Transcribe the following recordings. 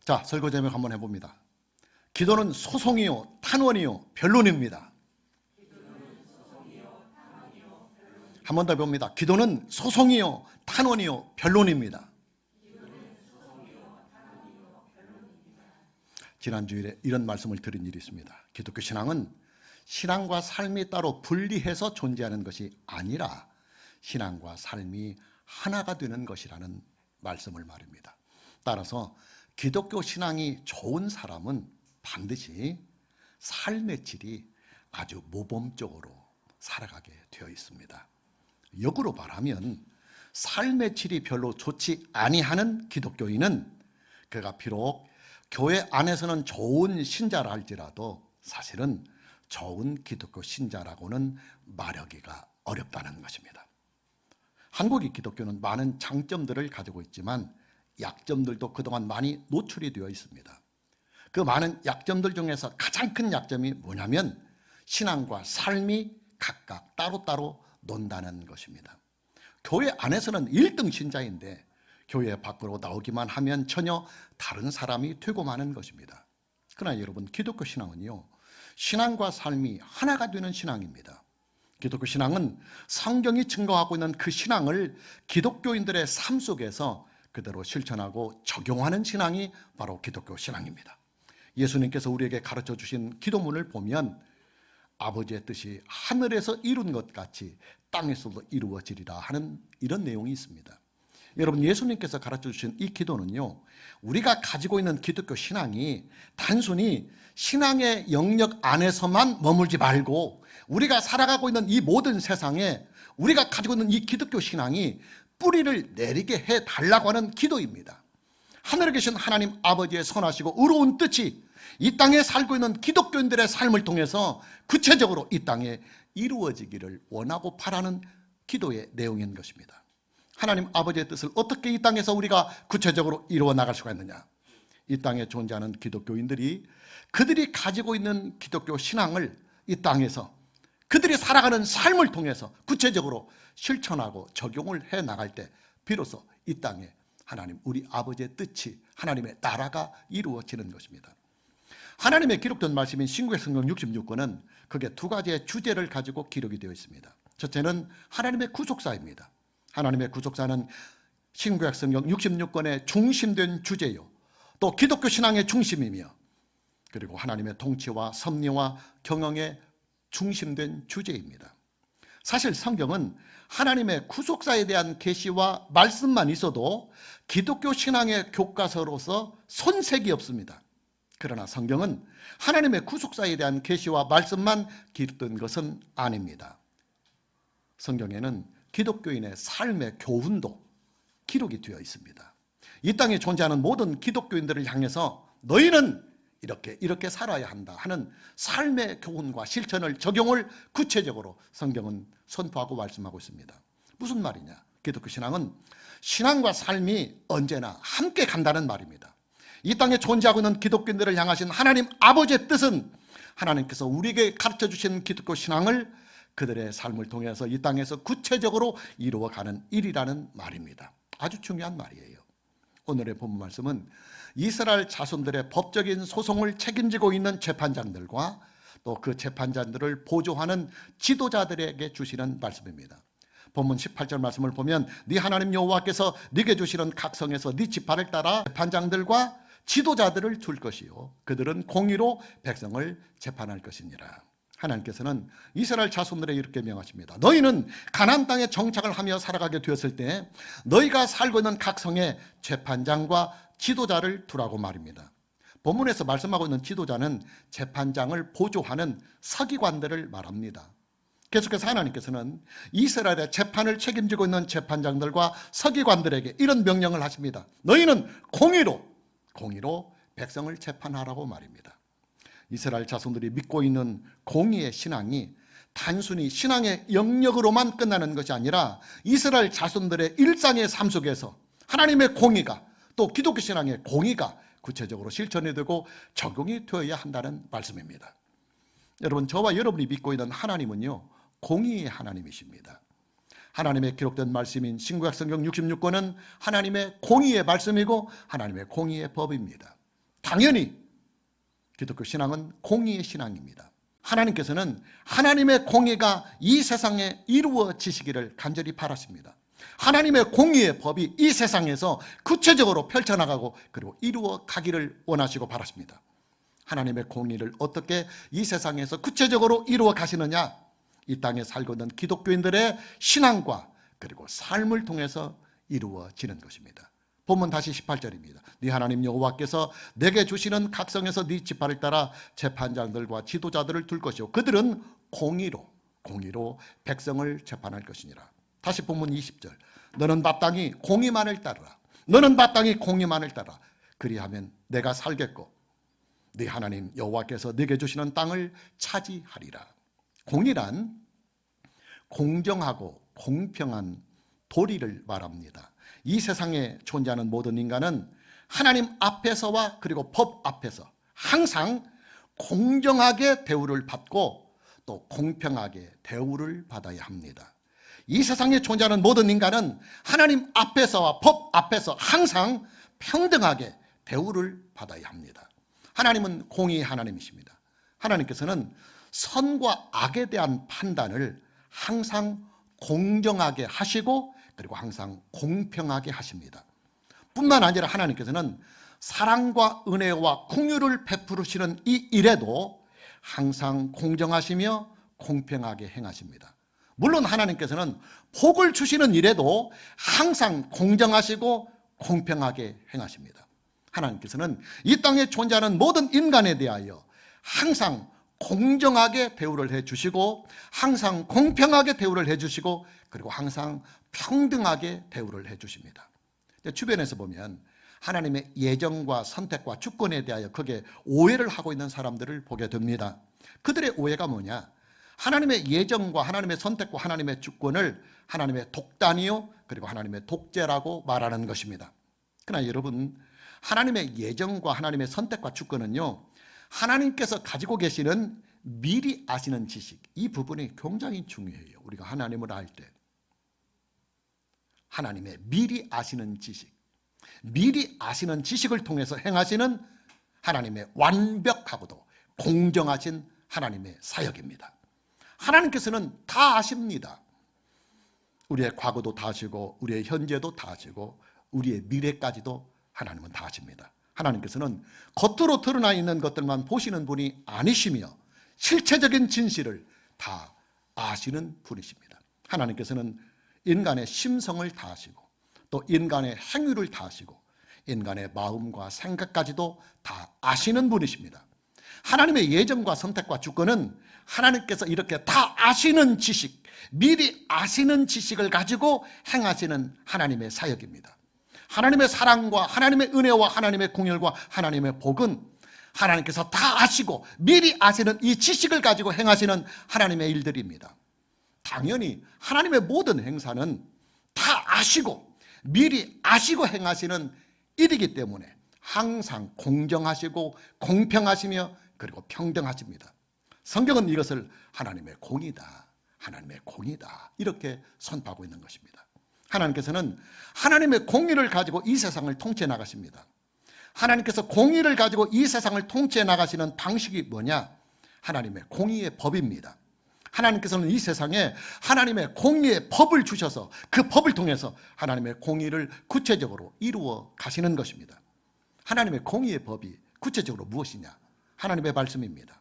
자, 설교 제목 한번 해봅니다. 기도는 소송이요 탄원이요 변론입니다. 한 번 더 봅니다. 기도는 소송이요 탄원이요 변론입니다. 지난 주일에 이런 말씀을 드린 일이 있습니다. 기독교 신앙은 신앙과 삶이 따로 분리해서 존재하는 것이 아니라 신앙과 삶이 하나가 되는 것이라는 말씀을 말입니다. 따라서 기독교 신앙이 좋은 사람은 반드시 삶의 질이 아주 모범적으로 살아가게 되어 있습니다. 역으로 말하면 삶의 질이 별로 좋지 아니하는 기독교인은 그가 비록 교회 안에서는 좋은 신자라 할지라도 사실은 좋은 기독교 신자라고는 말하기가 어렵다는 것입니다. 한국의 기독교는 많은 장점들을 가지고 있지만 약점들도 그동안 많이 노출이 되어 있습니다. 그 많은 약점들 중에서 가장 큰 약점이 뭐냐면 신앙과 삶이 각각 따로따로 논다는 것입니다. 교회 안에서는 1등 신자인데 교회 밖으로 나오기만 하면 전혀 다른 사람이 되고 마는 것입니다. 그러나 여러분, 기독교 신앙은요, 신앙과 삶이 하나가 되는 신앙입니다. 기독교 신앙은 성경이 증거하고 있는 그 신앙을 기독교인들의 삶 속에서 그대로 실천하고 적용하는 신앙이 바로 기독교 신앙입니다. 예수님께서 우리에게 가르쳐 주신 기도문을 보면 아버지의 뜻이 하늘에서 이룬 것 같이 땅에서도 이루어지리라 하는 이런 내용이 있습니다. 여러분, 예수님께서 가르쳐 주신 이 기도는요, 우리가 가지고 있는 기독교 신앙이 단순히 신앙의 영역 안에서만 머물지 말고 우리가 살아가고 있는 이 모든 세상에 우리가 가지고 있는 이 기독교 신앙이 뿌리를 내리게 해달라고 하는 기도입니다. 하늘에 계신 하나님 아버지의 선하시고 의로운 뜻이 이 땅에 살고 있는 기독교인들의 삶을 통해서 구체적으로 이 땅에 이루어지기를 원하고 바라는 기도의 내용인 것입니다. 하나님 아버지의 뜻을 어떻게 이 땅에서 우리가 구체적으로 이루어 나갈 수가 있느냐? 이 땅에 존재하는 기독교인들이 그들이 가지고 있는 기독교 신앙을 이 땅에서 그들이 살아가는 삶을 통해서 구체적으로 실천하고 적용을 해 나갈 때 비로소 이 땅에 하나님 우리 아버지의 뜻이 하나님의 나라가 이루어지는 것입니다. 하나님의 기록된 말씀인 신구약 성경 66권은 그게 두 가지의 주제를 가지고 기록이 되어 있습니다. 첫째는 하나님의 구속사입니다. 하나님의 구속사는 신구약 성경 66권의 중심된 주제요, 또 기독교 신앙의 중심이며 그리고 하나님의 통치와 섭리와 경영의 중심된 주제입니다. 사실 성경은 하나님의 구속사에 대한 계시와 말씀만 있어도 기독교 신앙의 교과서로서 손색이 없습니다. 그러나 성경은 하나님의 구속사에 대한 계시와 말씀만 기록된 것은 아닙니다. 성경에는 기독교인의 삶의 교훈도 기록이 되어 있습니다. 이 땅에 존재하는 모든 기독교인들을 향해서 너희는 이렇게 살아야 한다 하는 삶의 교훈과 실천을 적용을 구체적으로 성경은 선포하고 말씀하고 있습니다. 무슨 말이냐? 기독교 신앙은 신앙과 삶이 언제나 함께 간다는 말입니다. 이 땅에 존재하고 있는 기독교인들을 향하신 하나님 아버지의 뜻은 하나님께서 우리에게 가르쳐 주신 기독교 신앙을 그들의 삶을 통해서 이 땅에서 구체적으로 이루어가는 일이라는 말입니다. 아주 중요한 말이에요. 오늘의 본문 말씀은 이스라엘 자손들의 법적인 소송을 책임지고 있는 재판장들과 또 그 재판장들을 보조하는 지도자들에게 주시는 말씀입니다. 본문 18절 말씀을 보면 네 하나님 여호와께서 네게 주시는 각 성에서 네 지파를 따라 재판장들과 지도자들을 줄 것이요 그들은 공의로 백성을 재판할 것이니라. 하나님께서는 이스라엘 자손들에게 이렇게 명하십니다. 너희는 가나안 땅에 정착을 하며 살아가게 되었을 때 너희가 살고 있는 각 성에 재판장과 지도자를 두라고 말입니다. 본문에서 말씀하고 있는 지도자는 재판장을 보조하는 서기관들을 말합니다. 계속해서 하나님께서는 이스라엘의 재판을 책임지고 있는 재판장들과 서기관들에게 이런 명령을 하십니다. 너희는 공의로 백성을 재판하라고 말입니다. 이스라엘 자손들이 믿고 있는 공의의 신앙이 단순히 신앙의 영역으로만 끝나는 것이 아니라 이스라엘 자손들의 일상의 삶 속에서 하나님의 공의가 또 기독교 신앙의 공의가 구체적으로 실천이 되고 적용이 되어야 한다는 말씀입니다. 여러분, 저와 여러분이 믿고 있는 하나님은요, 공의의 하나님이십니다. 하나님의 기록된 말씀인 신구약 성경 66권은 하나님의 공의의 말씀이고 하나님의 공의의 법입니다. 당연히 기독교 신앙은 공의의 신앙입니다. 하나님께서는 하나님의 공의가 이 세상에 이루어지시기를 간절히 바라십니다. 하나님의 공의의 법이 이 세상에서 구체적으로 펼쳐나가고 그리고 이루어가기를 원하시고 바라십니다. 하나님의 공의를 어떻게 이 세상에서 구체적으로 이루어 가시느냐? 이 땅에 살고 있는 기독교인들의 신앙과 그리고 삶을 통해서 이루어지는 것입니다. 본문 다시 18절입니다. 네 하나님 여호와께서 내게 주시는 각성에서 네 지파를 따라 재판장들과 지도자들을 둘 것이요 그들은 공의로 백성을 재판할 것이니라. 다시 본문 20절. 너는 마땅히 공의만을 따르라. 너는 마땅히 공의만을 따라. 그리하면 내가 살겠고 네 하나님 여호와께서 네게 주시는 땅을 차지하리라. 공의란 공정하고 공평한 도리를 말합니다. 이 세상에 존재하는 모든 인간은 하나님 앞에서와 그리고 법 앞에서 항상 공정하게 대우를 받고 또 공평하게 대우를 받아야 합니다. 이 세상에 존재하는 모든 인간은 하나님 앞에서와 법 앞에서 항상 평등하게 대우를 받아야 합니다. 하나님은 공의의 하나님이십니다. 하나님께서는 선과 악에 대한 판단을 항상 공정하게 하시고 그리고 항상 공평하게 하십니다. 뿐만 아니라 하나님께서는 사랑과 은혜와 긍휼을 베푸시는 이 일에도 항상 공정하시며 공평하게 행하십니다. 물론 하나님께서는 복을 주시는 일에도 항상 공정하시고 공평하게 행하십니다. 하나님께서는 이 땅에 존재하는 모든 인간에 대하여 항상 공정하게 대우를 해주시고 항상 공평하게 대우를 해주시고 그리고 항상 평등하게 대우를 해주십니다. 주변에서 보면 하나님의 예정과 선택과 주권에 대하여 크게 오해를 하고 있는 사람들을 보게 됩니다. 그들의 오해가 뭐냐? 하나님의 예정과 하나님의 선택과 하나님의 주권을 하나님의 독단이요 그리고 하나님의 독재라고 말하는 것입니다. 그러나 여러분, 하나님의 예정과 하나님의 선택과 주권은요, 하나님께서 가지고 계시는 미리 아시는 지식, 이 부분이 굉장히 중요해요. 우리가 하나님을 알 때 하나님의 미리 아시는 지식, 미리 아시는 지식을 통해서 행하시는 하나님의 완벽하고도 공정하신 하나님의 사역입니다. 하나님께서는 다 아십니다. 우리의 과거도 다 아시고 우리의 현재도 다 아시고 우리의 미래까지도 하나님은 다 아십니다. 하나님께서는 겉으로 드러나 있는 것들만 보시는 분이 아니시며 실체적인 진실을 다 아시는 분이십니다. 하나님께서는 인간의 심성을 다 아시고 또 인간의 행위를 다 아시고 인간의 마음과 생각까지도 다 아시는 분이십니다. 하나님의 예정과 선택과 주권은 하나님께서 이렇게 다 아시는 지식, 미리 아시는 지식을 가지고 행하시는 하나님의 사역입니다. 하나님의 사랑과 하나님의 은혜와 하나님의 공혈과 하나님의 복은 하나님께서 다 아시고 미리 아시는 이 지식을 가지고 행하시는 하나님의 일들입니다. 당연히 하나님의 모든 행사는 다 아시고 미리 아시고 행하시는 일이기 때문에 항상 공정하시고 공평하시며 그리고 평등하십니다. 성경은 이것을 하나님의 공의다, 하나님의 공의다 이렇게 선포하고 있는 것입니다. 하나님께서는 하나님의 공의를 가지고 이 세상을 통치해 나가십니다. 하나님께서 공의를 가지고 이 세상을 통치해 나가시는 방식이 뭐냐? 하나님의 공의의 법입니다. 하나님께서는 이 세상에 하나님의 공의의 법을 주셔서 그 법을 통해서 하나님의 공의를 구체적으로 이루어 가시는 것입니다. 하나님의 공의의 법이 구체적으로 무엇이냐? 하나님의 말씀입니다.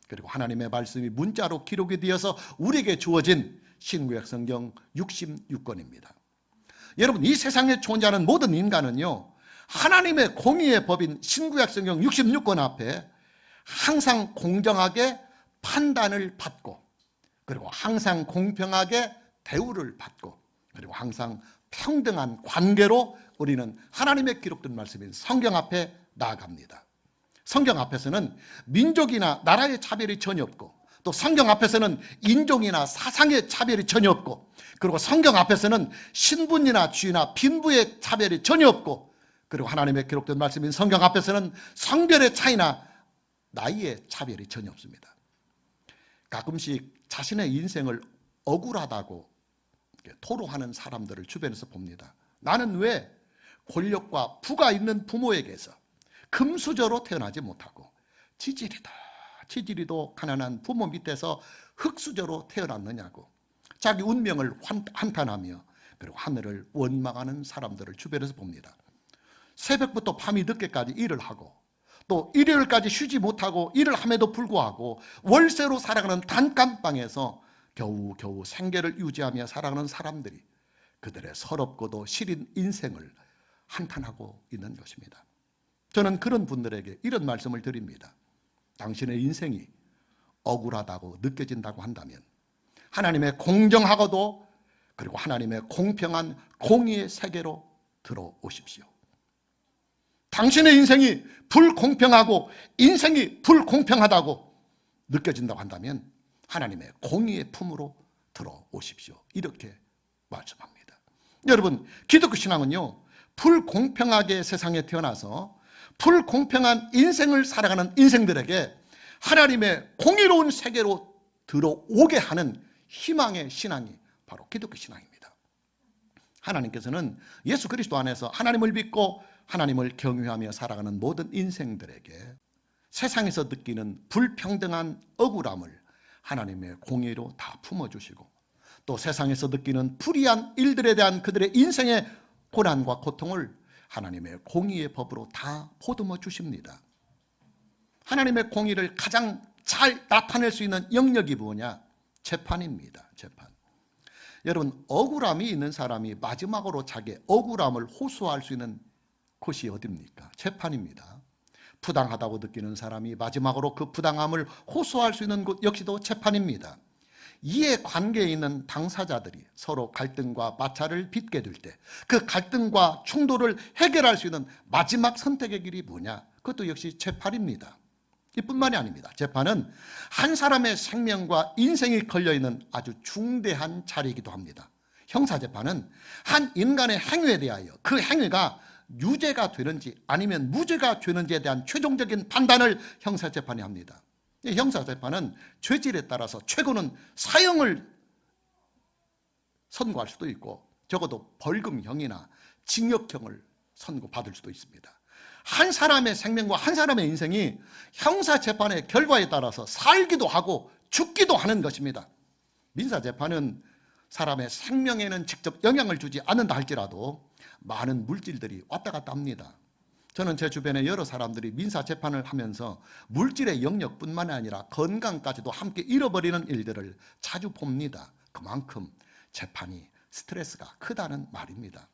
그리고 하나님의 말씀이 문자로 기록이 되어서 우리에게 주어진 신구약 성경 66권입니다. 여러분, 이 세상에 존재하는 모든 인간은요, 하나님의 공의의 법인 신구약 성경 66권 앞에 항상 공정하게 판단을 받고 그리고 항상 공평하게 대우를 받고 그리고 항상 평등한 관계로 우리는 하나님의 기록된 말씀인 성경 앞에 나아갑니다. 성경 앞에서는 민족이나 나라의 차별이 전혀 없고 또 성경 앞에서는 인종이나 사상의 차별이 전혀 없고 그리고 성경 앞에서는 신분이나 주의나 빈부의 차별이 전혀 없고 그리고 하나님의 기록된 말씀인 성경 앞에서는 성별의 차이나 나이의 차별이 전혀 없습니다. 가끔씩 자신의 인생을 억울하다고 토로하는 사람들을 주변에서 봅니다. 나는 왜 권력과 부가 있는 부모에게서 금수저로 태어나지 못하고 지지리도 가난한 부모 밑에서 흙수저로 태어났느냐고 자기 운명을 한탄하며 그리고 하늘을 원망하는 사람들을 주변에서 봅니다. 새벽부터 밤이 늦게까지 일을 하고 또 일요일까지 쉬지 못하고 일을 함에도 불구하고 월세로 살아가는 단칸방에서 겨우 생계를 유지하며 살아가는 사람들이 그들의 서럽고도 시린 인생을 한탄하고 있는 것입니다. 저는 그런 분들에게 이런 말씀을 드립니다. 당신의 인생이 억울하다고 느껴진다고 한다면 하나님의 공정하고도 그리고 하나님의 공평한 공의의 세계로 들어오십시오. 당신의 인생이 불공평하고 인생이 불공평하다고 느껴진다고 한다면 하나님의 공의의 품으로 들어오십시오. 이렇게 말씀합니다. 여러분, 기독교 신앙은요, 불공평하게 세상에 태어나서 불공평한 인생을 살아가는 인생들에게 하나님의 공의로운 세계로 들어오게 하는 희망의 신앙이 바로 기독교 신앙입니다. 하나님께서는 예수 그리스도 안에서 하나님을 믿고 하나님을 경외하며 살아가는 모든 인생들에게 세상에서 느끼는 불평등한 억울함을 하나님의 공의로 다 품어주시고 또 세상에서 느끼는 불의한 일들에 대한 그들의 인생의 고난과 고통을 하나님의 공의의 법으로 다 보듬어 주십니다. 하나님의 공의를 가장 잘 나타낼 수 있는 영역이 뭐냐? 재판입니다. 재판. 여러분, 억울함이 있는 사람이 마지막으로 자기의 억울함을 호소할 수 있는 곳이 어디입니까? 재판입니다. 부당하다고 느끼는 사람이 마지막으로 그 부당함을 호소할 수 있는 곳 역시도 재판입니다. 이해관계에 있는 당사자들이 서로 갈등과 마찰을 빚게 될 때 그 갈등과 충돌을 해결할 수 있는 마지막 선택의 길이 뭐냐? 그것도 역시 재판입니다. 이뿐만이 아닙니다. 재판은 한 사람의 생명과 인생이 걸려있는 아주 중대한 자리이기도 합니다. 형사재판은 한 인간의 행위에 대하여 그 행위가 유죄가 되는지 아니면 무죄가 되는지에 대한 최종적인 판단을 형사재판이 합니다. 형사재판은 죄질에 따라서 최고는 사형을 선고할 수도 있고 적어도 벌금형이나 징역형을 선고받을 수도 있습니다. 한 사람의 생명과 한 사람의 인생이 형사재판의 결과에 따라서 살기도 하고 죽기도 하는 것입니다. 민사재판은 사람의 생명에는 직접 영향을 주지 않는다 할지라도 많은 물질들이 왔다 갔다 합니다. 저는 제 주변에 여러 사람들이 민사재판을 하면서 물질의 영역뿐만 아니라 건강까지도 함께 잃어버리는 일들을 자주 봅니다. 그만큼 재판이 스트레스가 크다는 말입니다.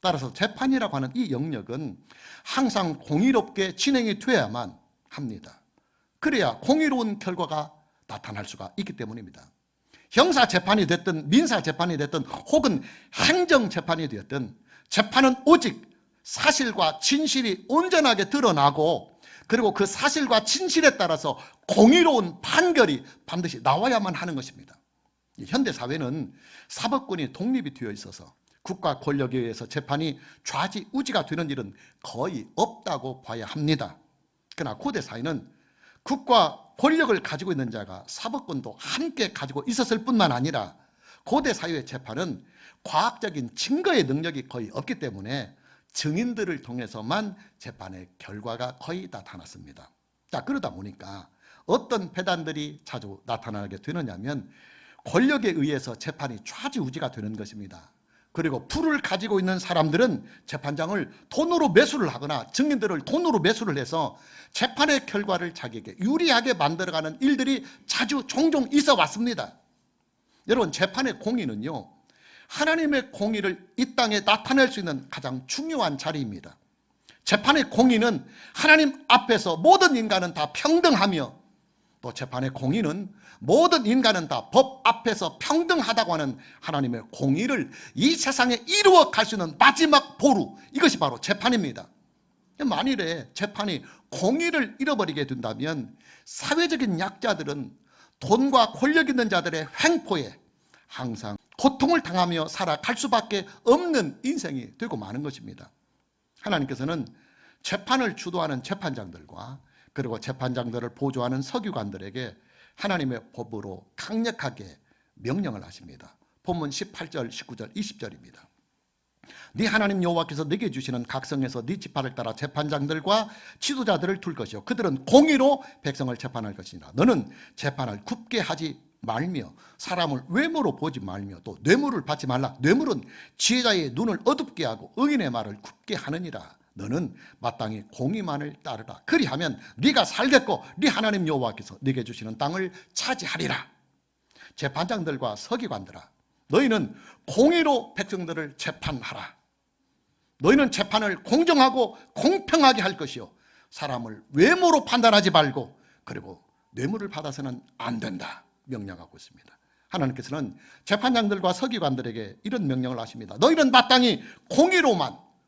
따라서 재판이라고 하는 이 영역은 항상 공의롭게 진행이 돼야만 합니다. 그래야 공의로운 결과가 나타날 수가 있기 때문입니다. 형사재판이 됐든 민사재판이 됐든 혹은 행정재판이 되었든 재판은 오직 사실과 진실이 온전하게 드러나고 그리고 그 사실과 진실에 따라서 공의로운 판결이 반드시 나와야만 하는 것입니다. 현대사회는 사법권이 독립이 되어 있어서 국가 권력에 의해서 재판이 좌지우지가 되는 일은 거의 없다고 봐야 합니다. 그러나 고대 사회는 국가 권력을 가지고 있는 자가 사법권도 함께 가지고 있었을 뿐만 아니라 고대 사회의 재판은 과학적인 증거의 능력이 거의 없기 때문에 증인들을 통해서만 재판의 결과가 거의 나타났습니다. 자, 그러다 보니까 어떤 배단들이 자주 나타나게 되느냐면 권력에 의해서 재판이 좌지우지가 되는 것입니다. 그리고 부를 가지고 있는 사람들은 재판장을 돈으로 매수를 하거나 증인들을 돈으로 매수를 해서 재판의 결과를 자기에게 유리하게 만들어가는 일들이 자주 종종 있어 왔습니다. 여러분, 재판의 공의는요, 하나님의 공의를 이 땅에 나타낼 수 있는 가장 중요한 자리입니다. 재판의 공의는 하나님 앞에서 모든 인간은 다 평등하며 또 재판의 공의는 모든 인간은 다 법 앞에서 평등하다고 하는 하나님의 공의를 이 세상에 이루어 갈 수 있는 마지막 보루, 이것이 바로 재판입니다. 만일에 재판이 공의를 잃어버리게 된다면 사회적인 약자들은 돈과 권력 있는 자들의 횡포에 항상 고통을 당하며 살아갈 수밖에 없는 인생이 되고 마는 것입니다. 하나님께서는 재판을 주도하는 재판장들과 그리고 재판장들을 보조하는 서기관들에게 하나님의 법으로 강력하게 명령을 하십니다. 본문 18절, 19절, 20절입니다. 네 하나님 여호와께서 네게 주시는 각성에서 네 지파를 따라 재판장들과 지도자들을 둘 것이요 그들은 공의로 백성을 재판할 것이니라. 너는 재판을 굽게 하지 말며 사람을 외모로 보지 말며 또 뇌물을 받지 말라. 뇌물은 지혜자의 눈을 어둡게 하고 의인의 말을 굽게 하느니라. 너는 마땅히 공의만을 따르라. 그리하면 네가 살겠고 네 하나님 여호와께서 네게 주시는 땅을 차지하리라. 재판장들과 서기관들아, 너희는 공의로 백성들을 재판하라. 너희는 재판을 공정하고 공평하게 할 것이요 사람을 외모로 판단하지 말고 그리고 뇌물을 받아서는 안 된다 명령하고 있습니다. 하나님께서는 재판장들과 서기관들에게 이런 명령을 하십니다. 너희는 마땅히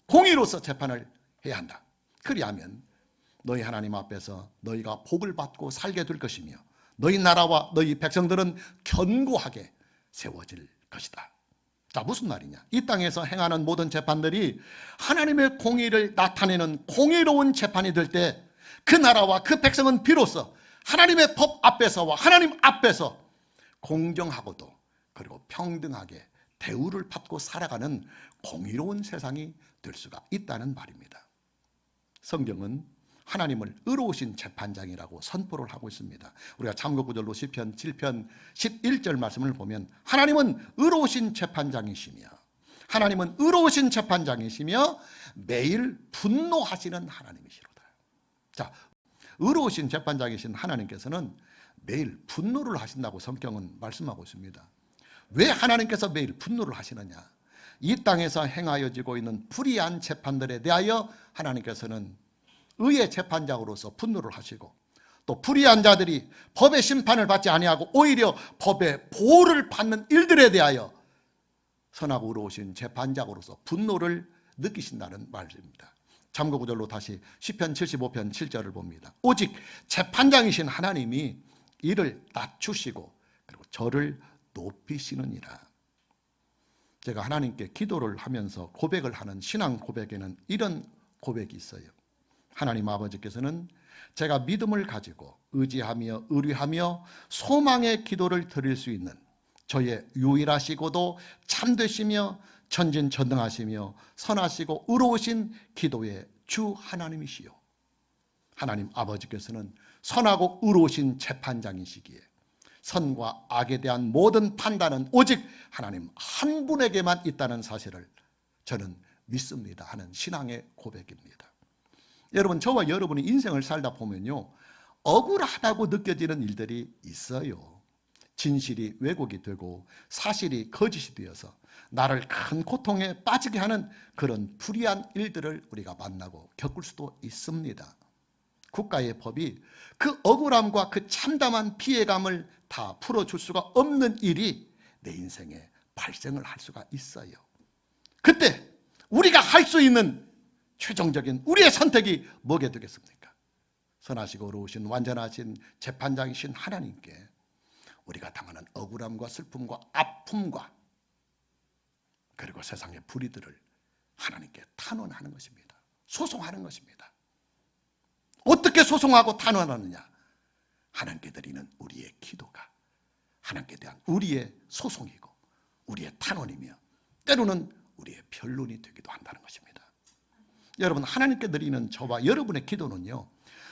공의로서 재판을 해야 한다. 그리하면 너희 하나님 앞에서 너희가 복을 받고 살게 될 것이며 너희 나라와 너희 백성들은 견고하게 세워질 것이다. 자, 무슨 말이냐? 이 땅에서 행하는 모든 재판들이 하나님의 공의를 나타내는 공의로운 재판이 될 때 그 나라와 그 백성은 비로소 하나님의 법 앞에서와 하나님 앞에서 공정하고도 그리고 평등하게 대우를 받고 살아가는 공의로운 세상이 될 수가 있다는 말입니다. 성경은 하나님을 의로우신 재판장이라고 선포를 하고 있습니다. 우리가 참고구절로 시편 7편 11절 말씀을 보면 하나님은 의로우신 재판장이시며 하나님은 의로우신 재판장이시며 매일 분노하시는 하나님이시로다. 자, 의로우신 재판장이신 하나님께서는 매일 분노를 하신다고 성경은 말씀하고 있습니다. 왜 하나님께서 매일 분노를 하시느냐? 이 땅에서 행하여지고 있는 불의한 재판들에 대하여 하나님께서는 의의 재판장으로서 분노를 하시고 또 불의한 자들이 법의 심판을 받지 아니하고 오히려 법의 보호를 받는 일들에 대하여 선하고 의로우신 재판장으로서 분노를 느끼신다는 말입니다. 참고구절로 다시 시편 75편 7절을 봅니다. 오직 재판장이신 하나님이 이를 낮추시고 그리고 저를 높이시느니라. 제가 하나님께 기도를 하면서 고백을 하는 신앙 고백에는 이런 고백이 있어요. 하나님 아버지께서는 제가 믿음을 가지고 의지하며 의뢰하며 소망의 기도를 드릴 수 있는 저의 유일하시고도 참되시며 전진전능하시며 선하시고 의로우신 기도의 주 하나님이시요 하나님 아버지께서는 선하고 의로우신 재판장이시기에 선과 악에 대한 모든 판단은 오직 하나님 한 분에게만 있다는 사실을 저는 믿습니다 하는 신앙의 고백입니다. 여러분, 저와 여러분이 인생을 살다 보면요 억울하다고 느껴지는 일들이 있어요. 진실이 왜곡이 되고 사실이 거짓이 되어서 나를 큰 고통에 빠지게 하는 그런 불의한 일들을 우리가 만나고 겪을 수도 있습니다. 국가의 법이 그 억울함과 그 참담한 피해감을 다 풀어줄 수가 없는 일이 내 인생에 발생을 할 수가 있어요. 그때 우리가 할 수 있는 최종적인 우리의 선택이 뭐게 되겠습니까? 선하시고 의로우신 완전하신 재판장이신 하나님께 우리가 당하는 억울함과 슬픔과 아픔과 그리고 세상의 불의들을 하나님께 탄원하는 것입니다. 소송하는 것입니다. 어떻게 소송하고 탄원하느냐? 하나님께 드리는 우리의 기도가 하나님께 대한 우리의 소송이고 우리의 탄원이며 때로는 우리의 변론이 되기도 한다는 것입니다. 여러분, 하나님께 드리는 저와 여러분의 기도는요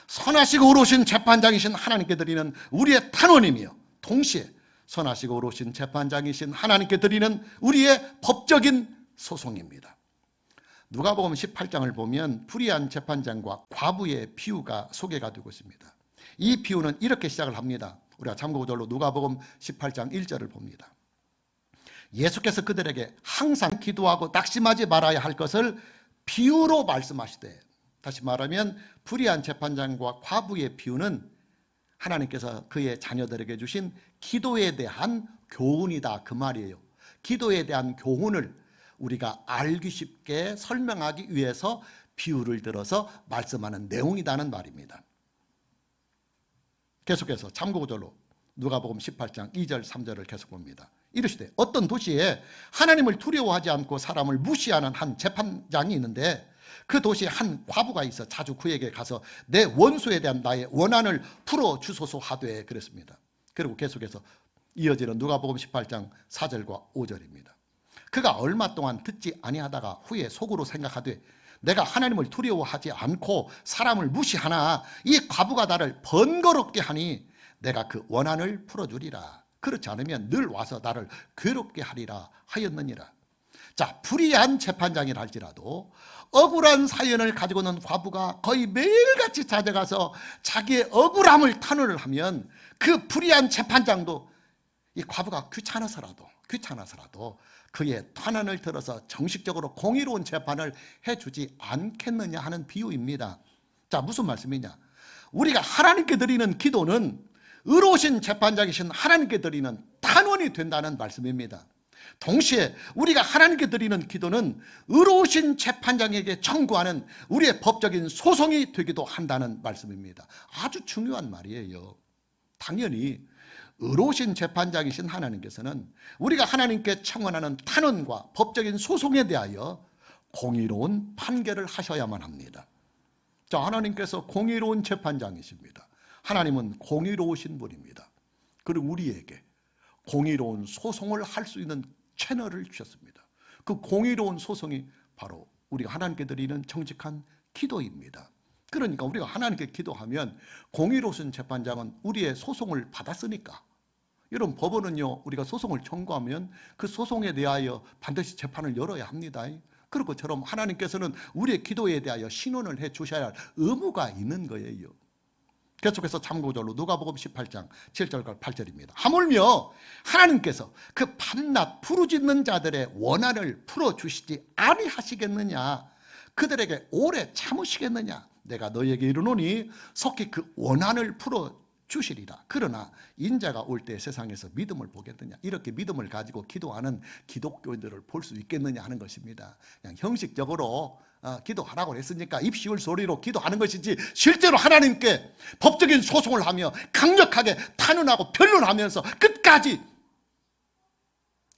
선하시고 의로우신 재판장이신 하나님께 드리는 우리의 탄원이며 동시에 선하시고 의로우신 재판장이신 하나님께 드리는 우리의 법적인 소송입니다. 누가복음 18장을 보면 불의한 재판장과 과부의 비유가 소개가 되고 있습니다. 이 비유는 이렇게 시작을 합니다. 우리가 참고구절로 누가복음 18장 1절을 봅니다. 예수께서 그들에게 항상 기도하고 낙심하지 말아야 할 것을 비유로 말씀하시되, 다시 말하면 불의한 재판장과 과부의 비유는 하나님께서 그의 자녀들에게 주신 기도에 대한 교훈이다 그 말이에요. 기도에 대한 교훈을 우리가 알기 쉽게 설명하기 위해서 비유를 들어서 말씀하는 내용이라는 말입니다. 계속해서 참고구절로 누가복음 18장 2절 3절을 계속 봅니다. 이르시되 어떤 도시에 하나님을 두려워하지 않고 사람을 무시하는 한 재판장이 있는데 그 도시에 한 과부가 있어 자주 그에게 가서 내 원수에 대한 나의 원한을 풀어주소서 하되 그랬습니다. 그리고 계속해서 이어지는 누가복음 18장 4절과 5절입니다. 그가 얼마 동안 듣지 아니하다가 후에 속으로 생각하되 내가 하나님을 두려워하지 않고 사람을 무시하나 이 과부가 나를 번거롭게 하니 내가 그 원한을 풀어주리라. 그렇지 않으면 늘 와서 나를 괴롭게 하리라 하였느니라. 자, 불의한 재판장이라 할지라도 억울한 사연을 가지고는 과부가 거의 매일같이 찾아가서 자기의 억울함을 탄원을 하면 그 불의한 재판장도 이 과부가 귀찮아서라도 그의 탄원을 들어서 정식적으로 공의로운 재판을 해주지 않겠느냐 하는 비유입니다. 자, 무슨 말씀이냐? 우리가 하나님께 드리는 기도는 의로우신 재판장이신 하나님께 드리는 탄원이 된다는 말씀입니다. 동시에 우리가 하나님께 드리는 기도는 의로우신 재판장에게 청구하는 우리의 법적인 소송이 되기도 한다는 말씀입니다. 아주 중요한 말이에요. 당연히 의로우신 재판장이신 하나님께서는 우리가 하나님께 청원하는 탄원과 법적인 소송에 대하여 공의로운 판결을 하셔야만 합니다. 자, 하나님께서 공의로운 재판장이십니다. 하나님은 공의로우신 분입니다. 그리고 우리에게 공의로운 소송을 할 수 있는 채널을 주셨습니다. 그 공의로운 소송이 바로 우리가 하나님께 드리는 정직한 기도입니다. 그러니까 우리가 하나님께 기도하면 공의로우신 재판장은 우리의 소송을 받았으니까, 여러분 법원은요 우리가 소송을 청구하면 그 소송에 대하여 반드시 재판을 열어야 합니다. 그런 것처럼 하나님께서는 우리의 기도에 대하여 신원을 해 주셔야 할 의무가 있는 거예요. 계속해서 참고절로 누가복음 18장 7절과 8절입니다. 하물며 하나님께서 그 밤낮 부르짖는 자들의 원한을 풀어주시지 아니하시겠느냐, 그들에게 오래 참으시겠느냐. 내가 너희에게 이르노니 속히 그 원한을 풀어주시리라. 그러나 인자가 올 때 세상에서 믿음을 보겠느냐. 이렇게 믿음을 가지고 기도하는 기독교인들을 볼 수 있겠느냐 하는 것입니다. 그냥 형식적으로 기도하라고 했으니까 입시울 소리로 기도하는 것이지, 실제로 하나님께 법적인 소송을 하며 강력하게 탄원하고 변론하면서 끝까지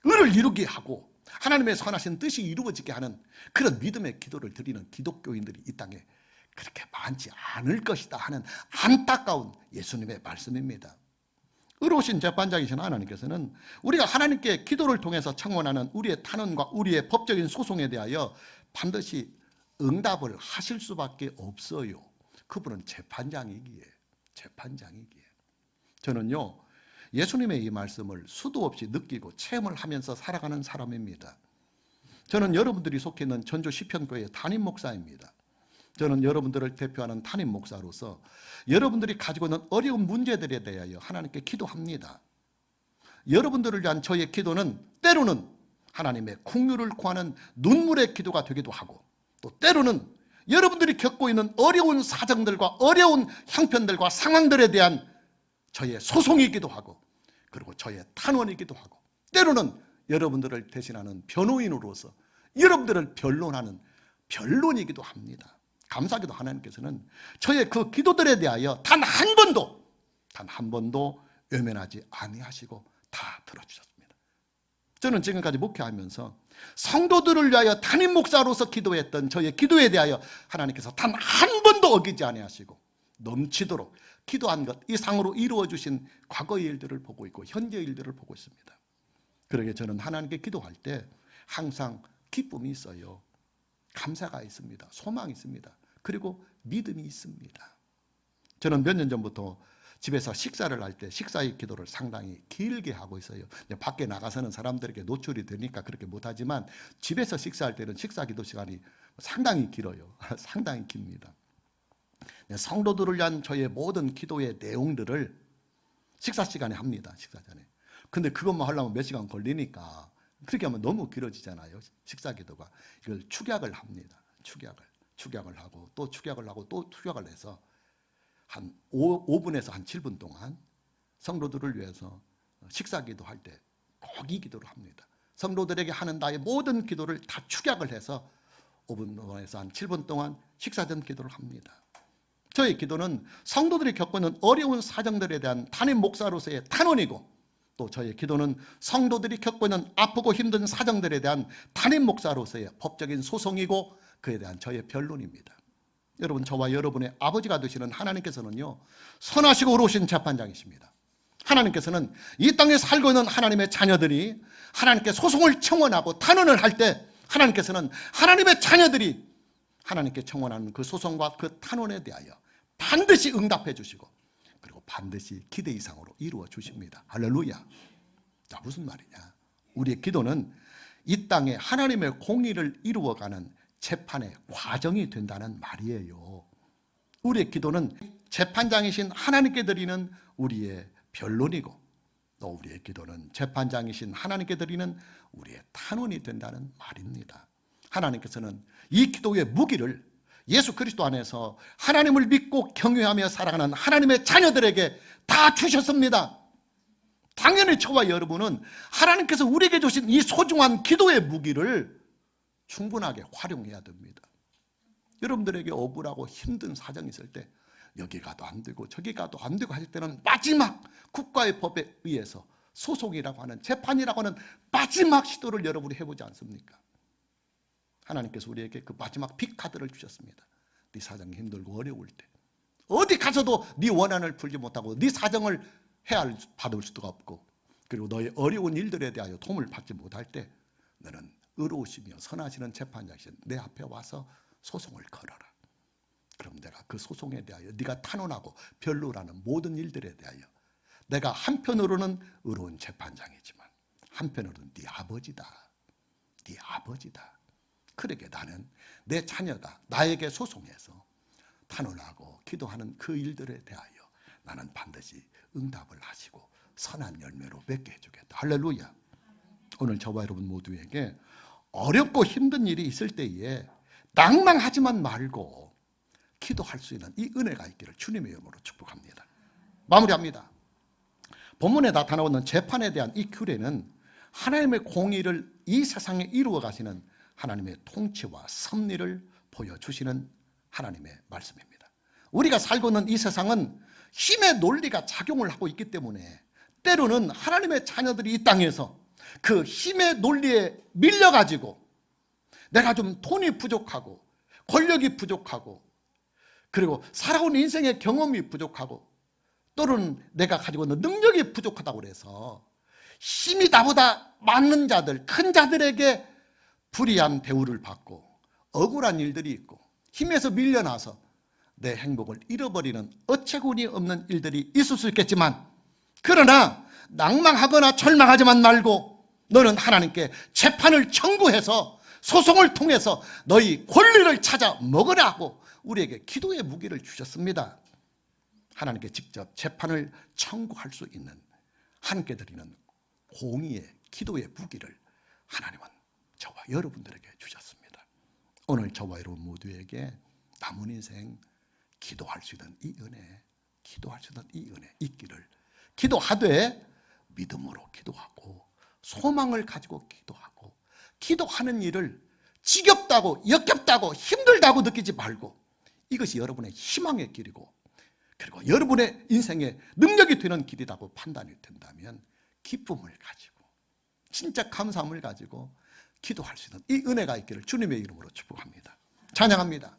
의를 이루게 하고 하나님의 선하신 뜻이 이루어지게 하는 그런 믿음의 기도를 드리는 기독교인들이 이 땅에 그렇게 많지 않을 것이다 하는 안타까운 예수님의 말씀입니다. 의로우신 재판장이신 하나님께서는 우리가 하나님께 기도를 통해서 청원하는 우리의 탄원과 우리의 법적인 소송에 대하여 반드시 응답을 하실 수밖에 없어요. 그분은 재판장이기에. 저는요 예수님의 이 말씀을 수도 없이 느끼고 체험을 하면서 살아가는 사람입니다. 저는 여러분들이 속해 있는 전주 시편교회 담임 목사입니다. 저는 여러분들을 대표하는 담임 목사로서 여러분들이 가지고 있는 어려운 문제들에 대하여 하나님께 기도합니다. 여러분들을 위한 저의 기도는 때로는 하나님의 긍휼을 구하는 눈물의 기도가 되기도 하고, 또 때로는 여러분들이 겪고 있는 어려운 사정들과 어려운 형편들과 상황들에 대한 저의 소송이기도 하고, 그리고 저의 탄원이기도 하고, 때로는 여러분들을 대신하는 변호인으로서 여러분들을 변론하는 변론이기도 합니다. 감사하게도 하나님께서는 저의 그 기도들에 대하여 단 한 번도 외면하지 아니하시고 다 들어주셨습니다. 저는 지금까지 목회하면서 성도들을 위하여 담임 목사로서 기도했던 저의 기도에 대하여 하나님께서 단 한 번도 어기지 아니하시고 넘치도록 기도한 것 이상으로 이루어 주신 과거의 일들을 보고 있고 현재 일들을 보고 있습니다. 그러게 저는 하나님께 기도할 때 항상 기쁨이 있어요. 감사가 있습니다. 소망이 있습니다. 그리고 믿음이 있습니다. 저는 몇 년 전부터 집에서 식사를 할 때 식사의 기도를 상당히 길게 하고 있어요. 밖에 나가서는 사람들에게 노출이 되니까 그렇게 못하지만 집에서 식사할 때는 식사 기도 시간이 상당히 길어요. 상당히 깁니다. 성도들을 위한 저의 모든 기도의 내용들을 식사 시간에 합니다. 식사 전에. 근데 그것만 하려면 몇 시간 걸리니까 그렇게 하면 너무 길어지잖아요. 식사 기도가. 이걸 축약을 합니다. 축약을 하고 또 축약을 하고 또 축약을 해서 한 5분에서 한 7분 동안 성도들을 위해서 식사 기도할 때 꼭 이 기도를 합니다. 성도들에게 하는 나의 모든 기도를 다 축약을 해서 5분에서 한 7분 동안 식사 전 기도를 합니다. 저의 기도는 성도들이 겪고 있는 어려운 사정들에 대한 담임 목사로서의 탄원이고, 또 저의 기도는 성도들이 겪고 있는 아프고 힘든 사정들에 대한 담임 목사로서의 법적인 소송이고 그에 대한 저의 변론입니다. 여러분, 저와 여러분의 아버지가 되시는 하나님께서는요 선하시고 의로우신 재판장이십니다. 하나님께서는 이 땅에 살고 있는 하나님의 자녀들이 하나님께 소송을 청원하고 탄원을 할 때 하나님께서는 하나님의 자녀들이 하나님께 청원하는 그 소송과 그 탄원에 대하여 반드시 응답해 주시고 그리고 반드시 기대 이상으로 이루어 주십니다. 할렐루야. 자, 무슨 말이냐? 우리의 기도는 이 땅에 하나님의 공의를 이루어가는 재판의 과정이 된다는 말이에요. 우리의 기도는 재판장이신 하나님께 드리는 우리의 변론이고 또 우리의 기도는 재판장이신 하나님께 드리는 우리의 탄원이 된다는 말입니다. 하나님께서는 이 기도의 무기를 예수 그리스도 안에서 하나님을 믿고 경외하며 살아가는 하나님의 자녀들에게 다 주셨습니다. 당연히 저와 여러분은 하나님께서 우리에게 주신 이 소중한 기도의 무기를 충분하게 활용해야 됩니다. 여러분들에게 억울하고 힘든 사정이 있을 때 여기 가도 안 되고 저기 가도 안 되고 할 때는 마지막 국가의 법에 의해서 소송이라고 하는 재판이라고 하는 마지막 시도를 여러분이 해보지 않습니까? 하나님께서 우리에게 그 마지막 빅카드를 주셨습니다. 네 사정이 힘들고 어려울 때 어디 가서도 네 원한을 풀지 못하고 네 사정을 받을 수도 없고 그리고 너의 어려운 일들에 대하여 도움을 받지 못할 때 너는 의로우시며 선하시는 재판장이신 내 앞에 와서 소송을 걸어라. 그럼 내가 그 소송에 대하여 네가 탄원하고 변론하는 모든 일들에 대하여 내가 한편으로는 의로운 재판장이지만 한편으로는 네 아버지다. 네 아버지다. 그러게 나는 내 자녀가 나에게 소송해서 탄원하고 기도하는 그 일들에 대하여 나는 반드시 응답을 하시고 선한 열매로 맺게 해주겠다. 할렐루야. 오늘 저와 여러분 모두에게 어렵고 힘든 일이 있을 때에 낭망하지만 말고 기도할 수 있는 이 은혜가 있기를 주님의 이름으로 축복합니다. 마무리합니다. 본문에 나타나오는 재판에 대한 이 규례는 하나님의 공의를 이 세상에 이루어 가시는 하나님의 통치와 섭리를 보여주시는 하나님의 말씀입니다. 우리가 살고 있는 이 세상은 힘의 논리가 작용을 하고 있기 때문에 때로는 하나님의 자녀들이 이 땅에서 그 힘의 논리에 밀려가지고 내가 좀 돈이 부족하고 권력이 부족하고 그리고 살아온 인생의 경험이 부족하고 또는 내가 가지고 있는 능력이 부족하다고 해서 힘이 나보다 많은 자들, 큰 자들에게 불이한 대우를 받고 억울한 일들이 있고 힘에서 밀려나서 내 행복을 잃어버리는 어처구니 없는 일들이 있을 수 있겠지만 그러나 낭망하거나 절망하지만 말고 너는 하나님께 재판을 청구해서 소송을 통해서 너희 권리를 찾아 먹으라 하고 우리에게 기도의 무기를 주셨습니다. 하나님께 직접 재판을 청구할 수 있는 하나님께 드리는 공의의 기도의 무기를 하나님은 저와 여러분들에게 주셨습니다. 오늘 저와 여러분 모두에게 남은 인생 기도할 수 있는 이 은혜, 기도할 수 있는 이 은혜 있기를 기도하되 믿음으로 기도하고 소망을 가지고 기도하고 기도하는 일을 지겹다고 역겹다고 힘들다고 느끼지 말고 이것이 여러분의 희망의 길이고 그리고 여러분의 인생의 능력이 되는 길이라고 판단이 된다면 기쁨을 가지고 진짜 감사함을 가지고 기도할 수 있는 이 은혜가 있기를 주님의 이름으로 축복합니다. 찬양합니다.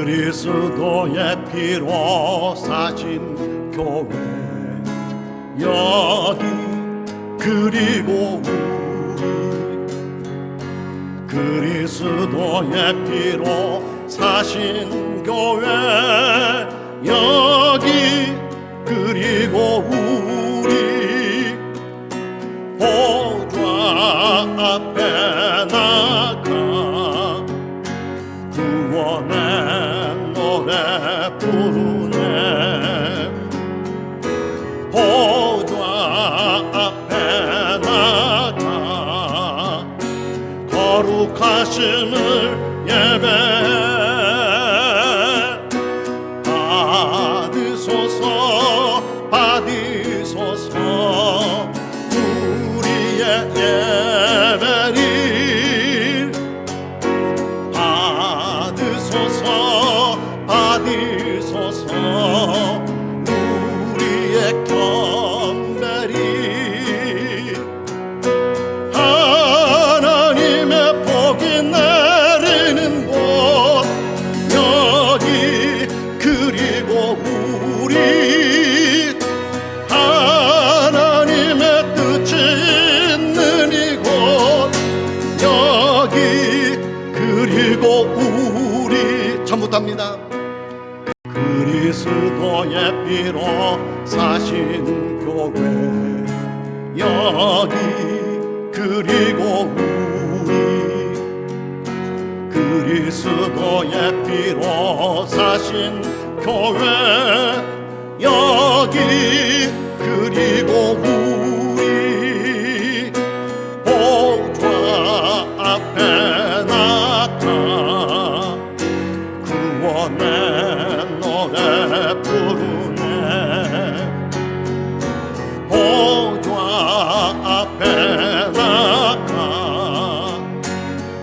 그리스도의 피로 사신 교회 여기 그리고 우리 그리스도의 피로 사신 교회 여기 그리고 우리 보좌 앞에 나가 구원의 노래 부르네 보좌 앞에 나가 거룩하심을 예배 받으소서 받으소서 우리의 예배를 받으소서 받으소서 우리의 경배를 하나님의 복이 내리는 곳 고백합니다. 그리스도의 피로 사신 교회 여기 그리고 우리 그리스도의 피로 사신 교회 여기 그리고 우리 보좌 앞에 나가 구원의 노래 부르네 보좌 앞에 나가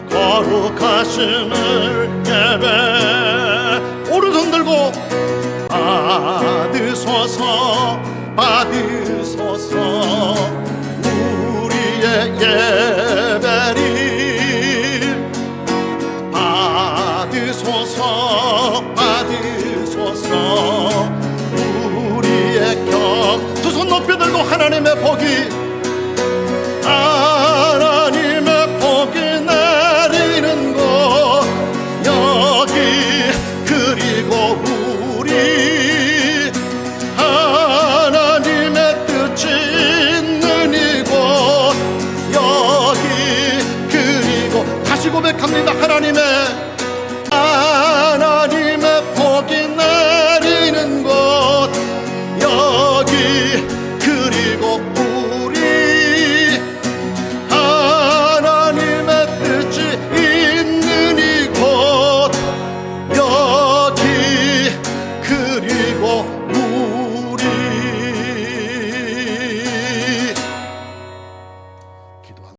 거룩하심을 예배 오른손 들고 받으소서 받으소서 우리의 예배를 받으소서 받으소서 우리의 격 두 손 높이 들고 하나님의 복이 하나님의 복이 내리는 곳 여기 그리고 우리 하나님의 뜻이 있는 이곳 여기 그리고 다시 고백합니다. 하나님의